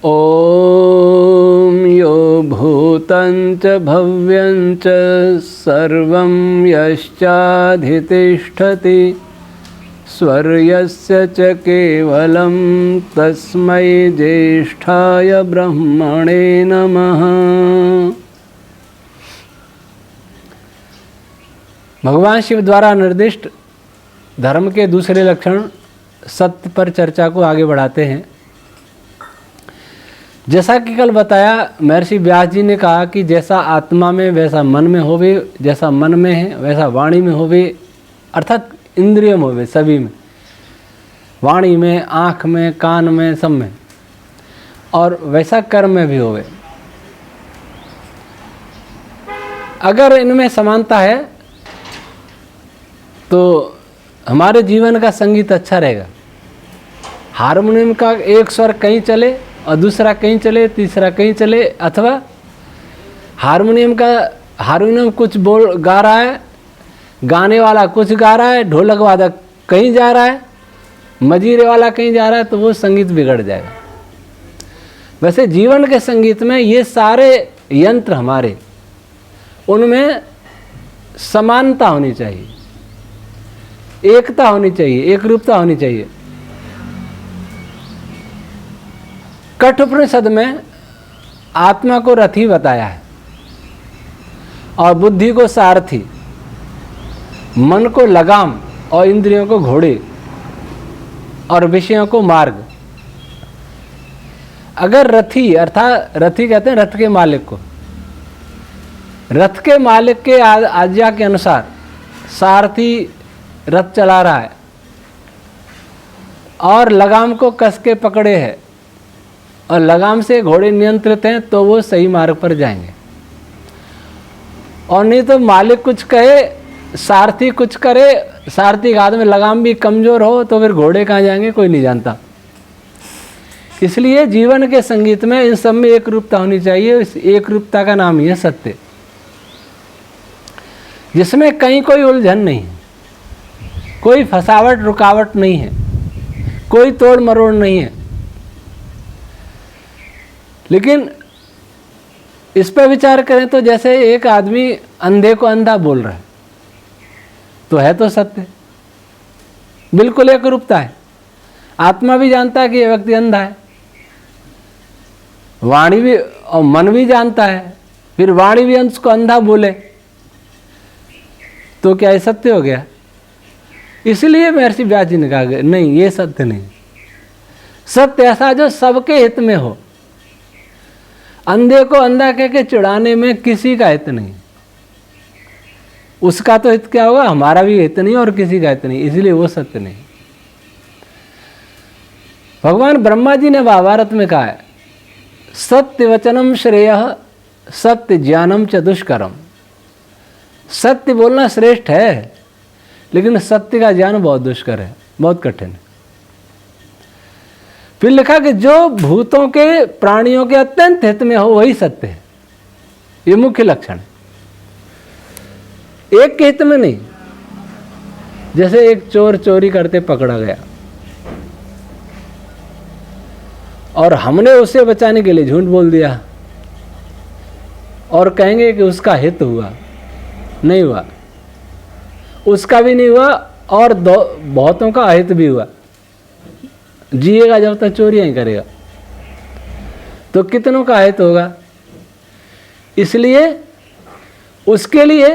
ओम यो भूतञ्च भव्यञ्च सर्वं यश्चाधितिष्ठति स्वर्यस्य च केवलं तस्मै ज्येष्ठाय ब्रह्मणे नमः। भगवान शिव द्वारा निर्दिष्ट धर्म के दूसरे लक्षण सत्य पर चर्चा को आगे बढ़ाते हैं। जैसा कि कल बताया, महर्षि व्यास जी ने कहा कि जैसा आत्मा में वैसा मन में होवे, जैसा मन में है वैसा वाणी में होवे, अर्थात इंद्रियों में होवे, सभी में, वाणी में, आँख में, कान में, सब में, और वैसा कर्म में भी होवे। अगर इनमें समानता है तो हमारे जीवन का संगीत अच्छा रहेगा। हारमोनियम का एक स्वर कहीं चले और दूसरा कहीं चले, तीसरा कहीं चले, अथवा हारमोनियम कुछ गा रहा है, गाने वाला कुछ गा रहा है, ढोलक वादक कहीं जा रहा है, मजीरे वाला कहीं जा रहा है, तो वो संगीत बिगड़ जाएगा। वैसे जीवन के संगीत में ये सारे यंत्र हमारे, उनमें समानता होनी चाहिए, एकता होनी चाहिए, एक रूपता होनी चाहिए। कठोपनिषद में आत्मा को रथी बताया है और बुद्धि को सारथी, मन को लगाम और इंद्रियों को घोड़े और विषयों को मार्ग। अगर रथी, अर्थात रथी कहते हैं रथ के मालिक को, रथ के मालिक के आज्ञा के अनुसार सारथी रथ चला रहा है और लगाम को कस के पकड़े है और लगाम से घोड़े नियंत्रित हैं, तो वो सही मार्ग पर जाएंगे। और नहीं तो मालिक कुछ कहे, सारथी कुछ करे, सारथी के हाथ में लगाम भी कमज़ोर हो, तो फिर घोड़े कहाँ जाएंगे कोई नहीं जानता। इसलिए जीवन के संगीत में इन सब में एक रूपता होनी चाहिए। इस एक रूपता का नाम ही है सत्य, जिसमें कहीं कोई उलझन नहीं है, कोई फसावट रुकावट नहीं है, कोई तोड़ मरोड़ नहीं है। लेकिन इस पर विचार करें तो जैसे एक आदमी अंधे को अंधा बोल रहा है, तो है तो सत्य, बिल्कुल एक रूपता है। आत्मा भी जानता है कि यह व्यक्ति अंधा है, वाणी भी और मन भी जानता है, फिर वाणी भी अंश को अंधा बोले तो क्या ये सत्य हो गया? इसलिए महर्षि व्यास जी ने कहा नहीं, ये सत्य नहीं। सत्य ऐसा जो सबके हित में हो। अंधे को अंधा कह के चिढ़ाने में किसी का हित नहीं, उसका तो हित क्या होगा, हमारा भी हित नहीं और किसी का हित नहीं, इसलिए वो सत्य नहीं। भगवान ब्रह्मा जी ने महाभारत में कहा है, सत्य वचनम श्रेयः सत्य ज्ञानम च दुष्करम। सत्य बोलना श्रेष्ठ है, लेकिन सत्य का ज्ञान बहुत दुष्कर है, बहुत कठिन है। फिर लिखा कि जो भूतों के, प्राणियों के अत्यंत हित में हो वही सत्य है। ये मुख्य लक्षण है, एक के हित में नहीं। जैसे एक चोर चोरी करते पकड़ा गया और हमने उसे बचाने के लिए झूठ बोल दिया और कहेंगे कि उसका हित हुआ, नहीं हुआ, उसका भी नहीं हुआ और बहुतों का अहित भी हुआ। जिएगा जब तक चोरियां ही करेगा तो कितनों का अहित होगा। इसलिए उसके लिए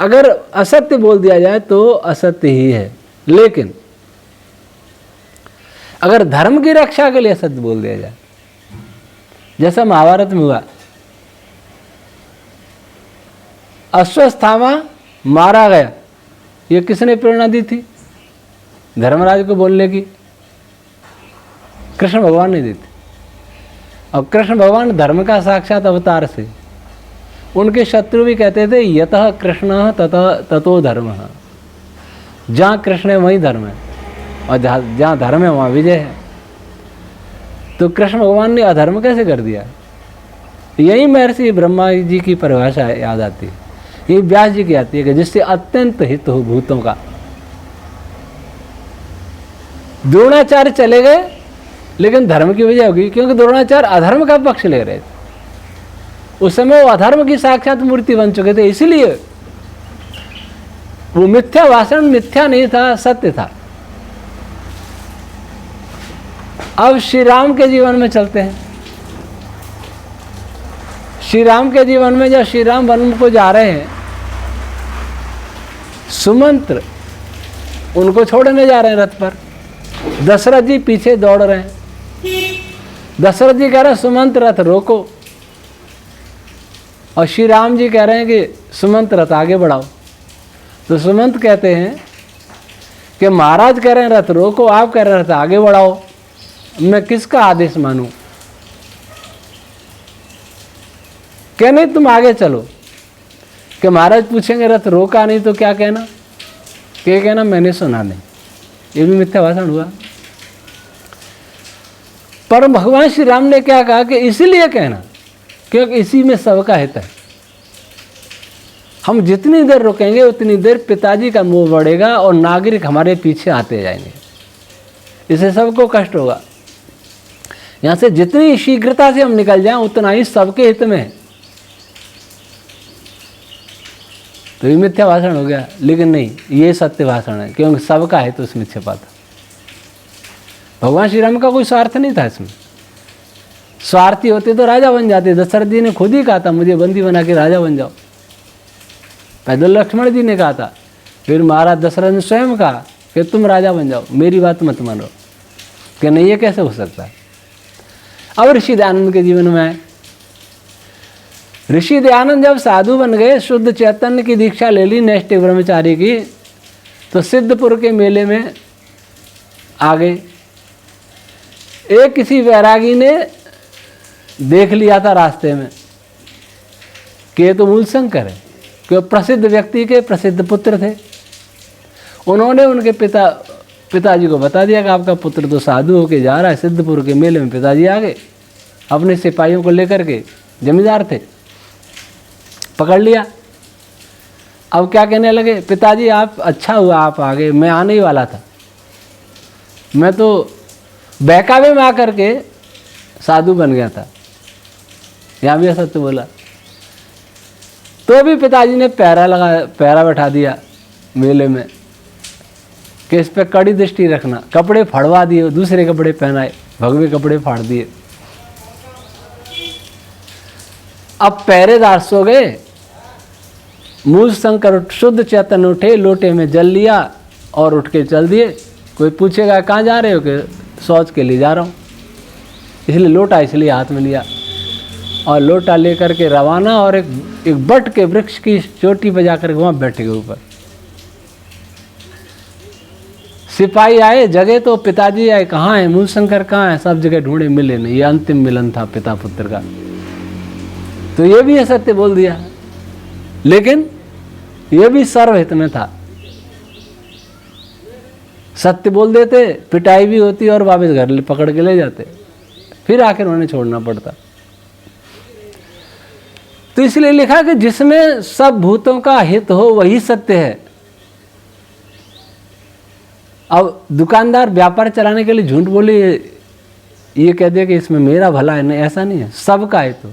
अगर असत्य बोल दिया जाए तो असत्य ही है, लेकिन अगर धर्म की रक्षा के लिए सत्य बोल दिया जाए, जैसा महाभारत में हुआ, अश्वत्थामा मारा गया, ये किसने प्रेरणा दी थी? धर्मराज को बोलने की कृष्ण भगवान ने दी थी। और कृष्ण भगवान धर्म का साक्षात अवतार से, उनके शत्रु भी कहते थे यतः कृष्ण ततो धर्म। जहाँ कृष्ण है वहीं धर्म है, और जहाँ धर्म है वहाँ विजय है। तो कृष्ण भगवान ने अधर्म कैसे कर दिया? यही महर्षि ब्रह्मा जी की परिभाषा याद आती है, ये व्यास जी की आती है कि जिससे अत्यंत हित हो भूतों का। द्रोणाचार्य चले गए लेकिन धर्म की वजह होगी क्योंकि द्रोणाचार्य अधर्म का पक्ष ले रहे थे। उस समय वो अधर्म की साक्षात मूर्ति बन चुके थे, इसलिए वो मिथ्या भाषण मिथ्या नहीं था, सत्य था। अब श्री राम के जीवन में चलते हैं। श्री राम के जीवन में जब श्री राम वन को जा रहे हैं, सुमंत्र उनको छोड़ने जा रहे हैं रथ पर, दशरथ जी पीछे दौड़ रहे हैं। दशरथ जी कह रहे हैं सुमंत रथ रोको, और श्री राम जी कह रहे हैं कि सुमंत रथ आगे बढ़ाओ। तो सुमंत कहते हैं कि महाराज कह रहे हैं रथ रोको, आप कह रहे हैं रथ आगे बढ़ाओ, मैं किसका आदेश मानूं? क्या नहीं तुम आगे चलो। कि महाराज पूछेंगे रथ रोका नहीं तो क्या कहना? क्या कहना मैंने सुना नहीं, ये भी मिथ्या भाषण हुआ। पर भगवान श्री राम ने क्या कहा कि इसीलिए कहना क्योंकि इसी में सबका हित है। हम जितनी देर रुकेंगे उतनी देर पिताजी का मोह बढ़ेगा और नागरिक हमारे पीछे आते जाएंगे, इससे सबको कष्ट होगा। यहां से जितनी शीघ्रता से हम निकल जाएं उतना ही सबके हित में है। तो ये मिथ्या भाषण हो गया, लेकिन नहीं, ये सत्य भाषण है क्योंकि सबका हित उसमें छिपा था। भगवान श्री राम का कोई स्वार्थ नहीं था इसमें। स्वार्थी होते तो राजा बन जाते। दशरथ जी ने खुद ही कहा था मुझे बंदी बना के राजा बन जाओ। पहले लक्ष्मण जी ने कहा था, फिर महाराज दशरथ ने स्वयं कहा कि तुम राजा बन जाओ, मेरी बात मत मानो। कि नहीं, ये कैसे हो सकता है? अब ऋषि दयानंद के जीवन में आए। ऋषि दयानंद जब साधु बन गए, शुद्ध चैतन्य की दीक्षा ले ली नैष्ठिक ब्रह्मचारी की, तो सिद्धपुर के मेले में आ गए। एक किसी वैरागी ने देख लिया था रास्ते में कि ये तो मूलशंकर है, क्योंकि प्रसिद्ध व्यक्ति के प्रसिद्ध पुत्र थे। उन्होंने उनके पिताजी को बता दिया कि आपका पुत्र तो साधु होके जा रहा है। सिद्धपुर के मेले में पिताजी आ गए, अपने सिपाहियों को लेकर के, जमींदार थे, पकड़ लिया। अब क्या कहने लगे, पिताजी आप अच्छा हुआ आप आ गए, मैं आने ही वाला था, मैं तो बहकावे में आकर के साधु बन गया था। यहाँ भी सत्य बोला। तो भी पिताजी ने पैरा बैठा दिया मेले में कि इस पे कड़ी दृष्टि रखना। कपड़े फड़वा दिए, दूसरे कपड़े पहनाए, भगवे कपड़े फाड़ दिए। अब पहरेदार सो गए, मूल शंकर शुद्ध चैतन्य उठे, लोटे में जल लिया और उठ के चल दिए। कोई पूछेगा कहाँ जा रहे हो? कि शौच के लिए जा रहा हूँ, इसलिए लोटा इसलिए हाथ में लिया और लोटा लेकर के रवाना। और एक बट के वृक्ष की चोटी पर जाकर के वहाँ बैठ गए ऊपर। सिपाही आए, जगह तो पिताजी आए, कहाँ है मूलशंकर, कहाँ है? सब जगह ढूंढे, मिले नहीं। ये अंतिम मिलन था पिता पुत्र का। तो ये भी सत्य बोल दिया, लेकिन ये भी सर्वहित में था। सत्य बोल देते, पिटाई भी होती और वापस घर पकड़ के ले जाते, फिर आखिर उन्हें छोड़ना पड़ता। तो इसलिए लिखा कि जिसमें सब भूतों का हित हो वही सत्य है। अब दुकानदार व्यापार चलाने के लिए झूठ बोले, ये कह दे कि इसमें मेरा भला है, नहीं, ऐसा नहीं है, सबका हित हो।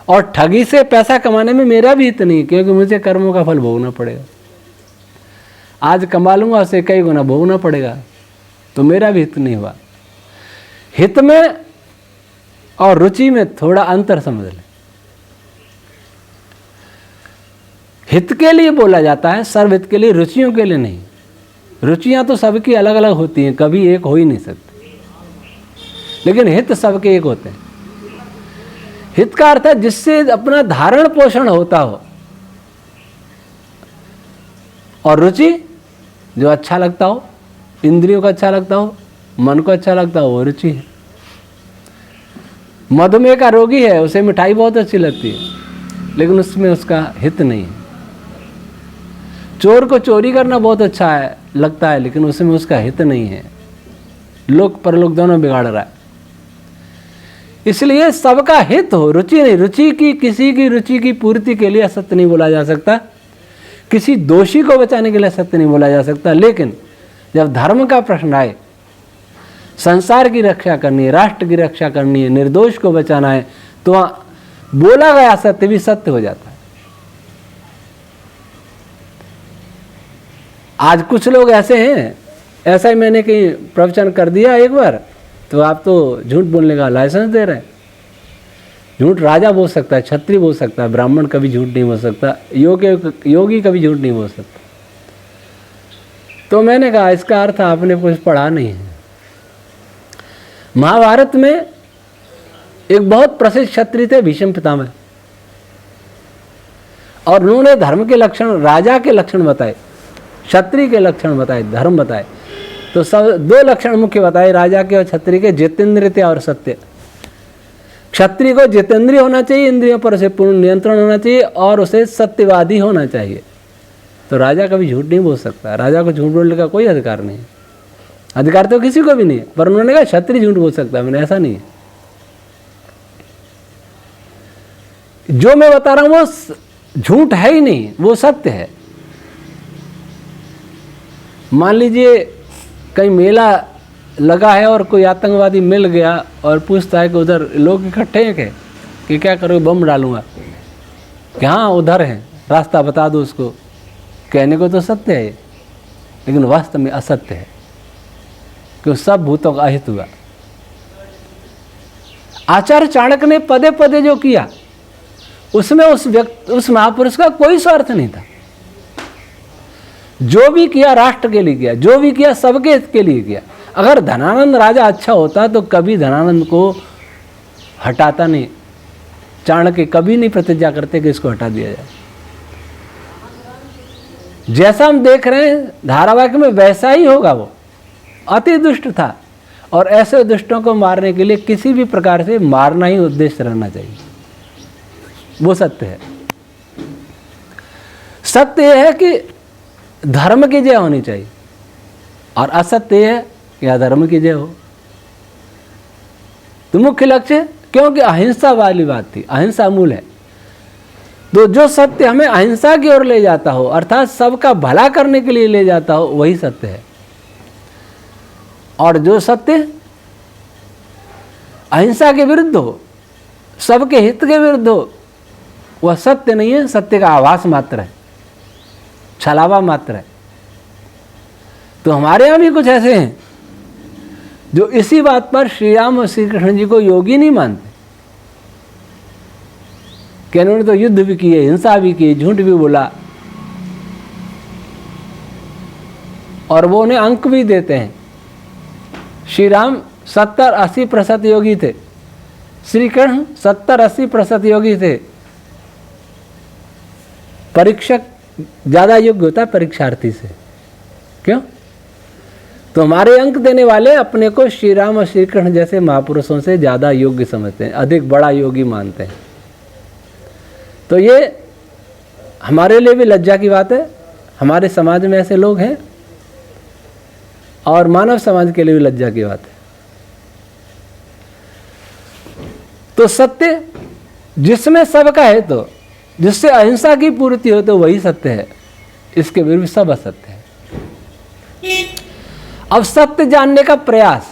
और ठगी से पैसा कमाने में मेरा भी हित नहीं, क्योंकि मुझे कर्मों का फल भोगना पड़ेगा। आज कमा लूंगा, उसे कई गुना भोगना पड़ेगा, तो मेरा भी हित नहीं हुआ। हित में और रुचि में थोड़ा अंतर समझ ले। हित के लिए बोला जाता है, सर्वहित के लिए, रुचियों के लिए नहीं। रुचियां तो सबकी अलग अलग होती हैं, कभी एक हो ही नहीं सकती, लेकिन हित सबके एक होते हैं। हित का अर्थ है जिससे अपना धारण पोषण होता हो, और रुचि जो अच्छा लगता हो, इंद्रियों को अच्छा लगता हो, मन को अच्छा लगता हो, वो रुचि है। मधुमेह का रोगी है, उसे मिठाई बहुत अच्छी लगती है, लेकिन उसमें उसका हित नहीं है। चोर को चोरी करना बहुत अच्छा है, लगता है, लेकिन उसमें उसका हित नहीं है। लोक परलोक दोनों बिगाड़ रहा है। इसलिए सबका हित हो, रुचि नहीं। रुचि की, किसी की रुचि की पूर्ति के लिए असत्य नहीं बोला जा सकता, किसी दोषी को बचाने के लिए सत्य नहीं बोला जा सकता। लेकिन जब धर्म का प्रश्न आए संसार की रक्षा करनी है, राष्ट्र की रक्षा करनी है, निर्दोष को बचाना है, तो वहां बोला गया सत्य भी सत्य हो जाता है। आज कुछ लोग ऐसे हैं, ऐसा ही मैंने कहीं प्रवचन कर दिया एक बार, तो आप तो झूठ बोलने का लाइसेंस दे रहे हैं। झूठ राजा बोल सकता है, क्षत्रिय बोल सकता है, ब्राह्मण कभी झूठ नहीं बोल सकता, योगी कभी झूठ नहीं बोल सकता। तो मैंने कहा इसका अर्थ आपने कुछ पढ़ा नहीं है। महाभारत में एक बहुत प्रसिद्ध क्षत्रिय थे भीष्म पितामह, और उन्होंने धर्म के लक्षण, राजा के लक्षण बताए, क्षत्रिय के लक्षण बताए, धर्म बताए। तो सब दो लक्षण मुख्य बताए राजा के और क्षत्रिय के, जितेंद्रिय और सत्य। क्षत्रिय को जितेंद्रिय होना चाहिए, इंद्रियों पर उसे पूर्ण नियंत्रण होना चाहिए, और उसे सत्यवादी होना चाहिए। तो राजा कभी झूठ नहीं बोल सकता, राजा को झूठ बोलने का कोई अधिकार नहीं, अधिकार तो किसी को भी नहीं है। पर उन्होंने कहा क्षत्रिय झूठ बोल सकता है, मैंने ऐसा नहीं है। जो मैं बता रहा हूं वो झूठ है ही नहीं, वो सत्य है। मान लीजिए कहीं मेला लगा है और कोई आतंकवादी मिल गया और पूछता है कि उधर लोग इकट्ठे हैं कि क्या करोगे, बम डालूंगा, कि हाँ उधर है, रास्ता बता दो उसको। कहने को तो सत्य है, लेकिन वास्तव में असत्य है, कि सब भूतों का अहित हुआ। आचार्य चाणक्य ने पदे पदे जो किया, उसमें उस महापुरुष का कोई स्वार्थ नहीं था। जो भी किया राष्ट्र के लिए किया, जो भी किया सबके हित के लिए किया। अगर धनानंद राजा अच्छा होता तो कभी धनानंद को हटाता नहीं, चाणक्य कभी नहीं प्रतिज्ञा करते कि इसको हटा दिया जाए। जैसा हम देख रहे हैं धारावाहिक में वैसा ही होगा। वो अति दुष्ट था, और ऐसे दुष्टों को मारने के लिए किसी भी प्रकार से मारना ही उद्देश्य रहना चाहिए, वो सत्य है। सत्य यह है कि धर्म की जय होनी चाहिए, और असत्य है कि अधर्म की जय हो। तो मुख्य लक्ष्य, क्योंकि अहिंसा वाली बात थी, अहिंसा मूल है। तो जो सत्य हमें अहिंसा की ओर ले जाता हो, अर्थात सबका भला करने के लिए ले जाता हो, वही सत्य है। और जो सत्य अहिंसा के विरुद्ध हो, सबके हित के विरुद्ध हो, वह सत्य नहीं है, सत्य का आभास मात्र है, छलावा मात्र है। तो हमारे यहाँ भी कुछ ऐसे हैं जो इसी बात पर श्री राम और श्री कृष्ण जी को योगी नहीं मानते, कि उन्होंने तो युद्ध भी किए, हिंसा भी की, झूठ भी बोला, और वो उन्हें अंक भी देते हैं। श्री राम 70-80% योगी थे, श्री कृष्ण 70-80% योगी थे। परीक्षक ज़्यादा योग्य होता है परीक्षार्थी से, क्यों? तो हमारे अंक देने वाले अपने को श्री राम और श्री कृष्ण जैसे महापुरुषों से ज़्यादा योग्य समझते हैं, अधिक बड़ा योगी मानते हैं। तो ये हमारे लिए भी लज्जा की बात है, हमारे समाज में ऐसे लोग हैं, और मानव समाज के लिए भी लज्जा की बात है। तो सत्य जिसमें सबका है, तो जिससे अहिंसा की पूर्ति हो, तो वही सत्य है, इसके विरुद्ध सब असत्य है। अब सत्य जानने का प्रयास,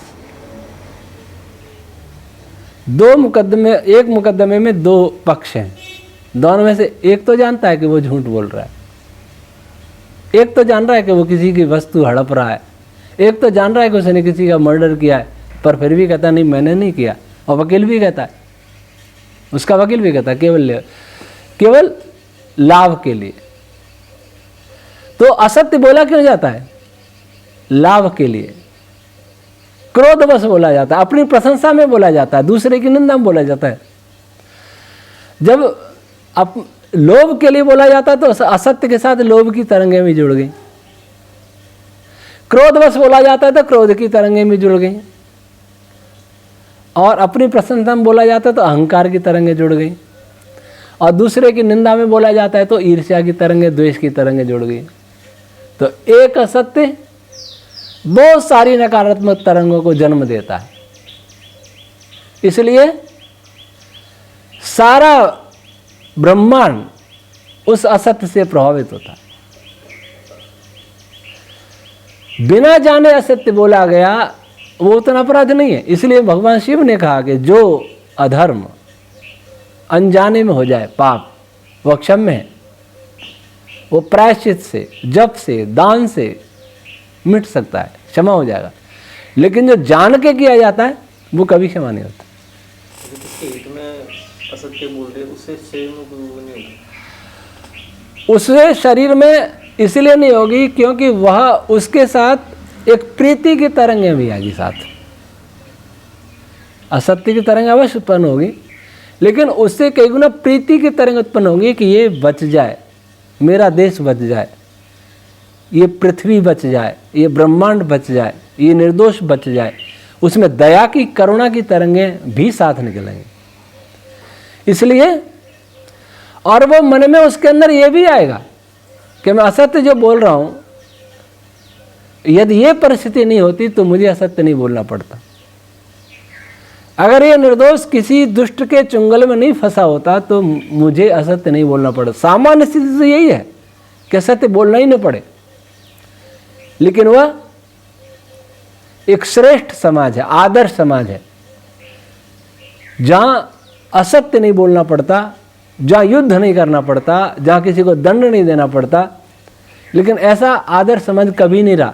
एक मुकदमे में दो पक्ष हैं, दोनों में से एक तो जानता है कि वो झूठ बोल रहा है, एक तो जान रहा है कि वो किसी की वस्तु हड़प रहा है, एक तो जान रहा है कि उसने किसी का मर्डर किया है, पर फिर भी कहता नहीं मैंने नहीं किया। और वकील भी कहता है, उसका वकील भी कहता है केवल लाभ के लिए। तो असत्य बोला क्यों जाता है? लाभ के लिए, क्रोधवश बोला जाता है, अपनी प्रशंसा में बोला जाता है, दूसरे की निंदा में बोला जाता है। जब लोभ के लिए बोला जाता है तो असत्य के साथ लोभ की तरंगें भी जुड़ गई। क्रोधवश बोला जाता है तो क्रोध की तरंगें भी जुड़ गई, और अपनी प्रशंसा में बोला जाता है तो अहंकार की तरंगें जुड़ गई, और दूसरे की निंदा में बोला जाता है तो ईर्ष्या की तरंगें, द्वेष की तरंगें जुड़ गई। तो एक असत्य बहुत सारी नकारात्मक तरंगों को जन्म देता है। इसलिए सारा ब्रह्मांड उस असत्य से प्रभावित होता है। बिना जाने असत्य बोला गया वो उतना अपराध नहीं है। इसलिए भगवान शिव ने कहा कि जो अधर्म अनजाने में हो जाए पाप, वो क्षम्य है, वो प्रायश्चित से, जप से, दान से मिट सकता है, क्षमा हो जाएगा। लेकिन जो जान के किया जाता है वो कभी क्षमा नहीं होता। असत्य बोल रहे उससे शरीर में कोई नहीं होगा, उससे शरीर में इसलिए नहीं होगी क्योंकि वह उसके साथ एक प्रीति की तरंगें भी आएगी साथ। असत्य की तरंग अवश्य उत्पन्न होगी, लेकिन उससे कई गुना प्रीति की तरंग उत्पन्न होगी कि ये बच जाए, मेरा देश बच जाए, ये पृथ्वी बच जाए, ये ब्रह्मांड बच जाए, ये निर्दोष बच जाए। उसमें दया की, करुणा की तरंगें भी साथ निकलेंगी। इसलिए और वो मन में उसके अंदर ये भी आएगा कि मैं असत्य जो बोल रहा हूं, यदि ये परिस्थिति नहीं होती तो मुझे असत्य नहीं बोलना पड़ता। अगर ये निर्दोष किसी दुष्ट के चुंगल में नहीं फंसा होता तो मुझे असत्य नहीं बोलना पड़ता। सामान्य स्थिति तो यही है कि असत्य बोलना ही न पड़े, लेकिन वह एक श्रेष्ठ समाज है, आदर्श समाज है, जहां असत्य नहीं बोलना पड़ता, जहाँ युद्ध नहीं करना पड़ता, जहाँ किसी को दंड नहीं देना पड़ता। लेकिन ऐसा आदर्श समाज कभी नहीं रहा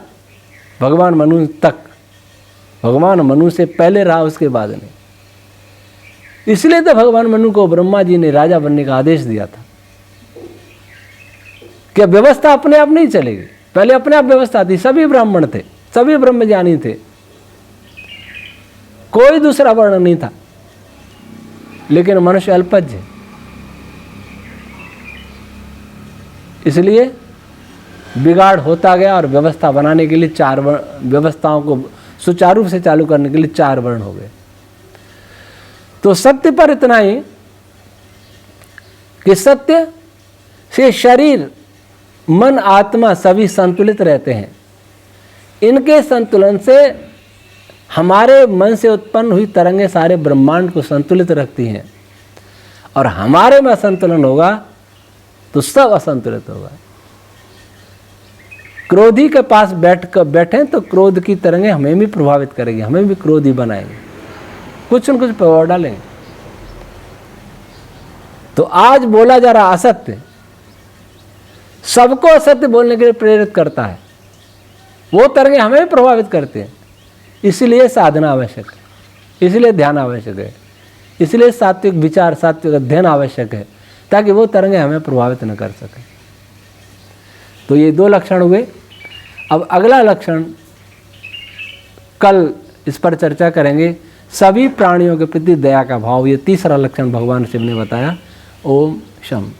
भगवान मनु तक। भगवान मनु से पहले रहा, उसके बाद नहीं। इसलिए तो भगवान मनु को ब्रह्मा जी ने राजा बनने का आदेश दिया था कि व्यवस्था अपने आप नहीं चलेगी। पहले अपने आप व्यवस्था थी, सभी ब्राह्मण थे, सभी ब्रह्मज्ञानी थे, कोई दूसरा वर्ण नहीं था, लेकिन मनुष्य अल्पज्ञ। इसलिए बिगाड़ होता गया और व्यवस्था बनाने के लिए चार वर्ण, व्यवस्थाओं को सुचारू रूप से चालू करने के लिए चार वर्ण हो गए। तो सत्य पर इतना ही कि सत्य से शरीर, मन, आत्मा सभी संतुलित रहते हैं। इनके संतुलन से हमारे मन से उत्पन्न हुई तरंगें सारे ब्रह्मांड को संतुलित रखती हैं, और हमारे में असंतुलन होगा तो सब असंतुलित होगा। क्रोधी के पास बैठे तो क्रोध की तरंगें हमें भी प्रभावित करेगी, हमें भी क्रोधी बनाएंगे, कुछ न कुछ प्रभाव डालेंगे। तो आज बोला जा रहा असत्य सबको असत्य बोलने के लिए प्रेरित करता है, वो तरंगें हमें भी प्रभावित करते हैं। इसलिए साधना आवश्यक है, इसलिए ध्यान आवश्यक है, इसलिए सात्विक विचार, सात्विक अध्ययन आवश्यक है, ताकि वो तरंगें हमें प्रभावित न कर सकें। तो ये दो लक्षण हुए। अब अगला लक्षण कल इस पर चर्चा करेंगे, सभी प्राणियों के प्रति दया का भाव। ये तीसरा लक्षण भगवान शिव ने बताया। ओम शम।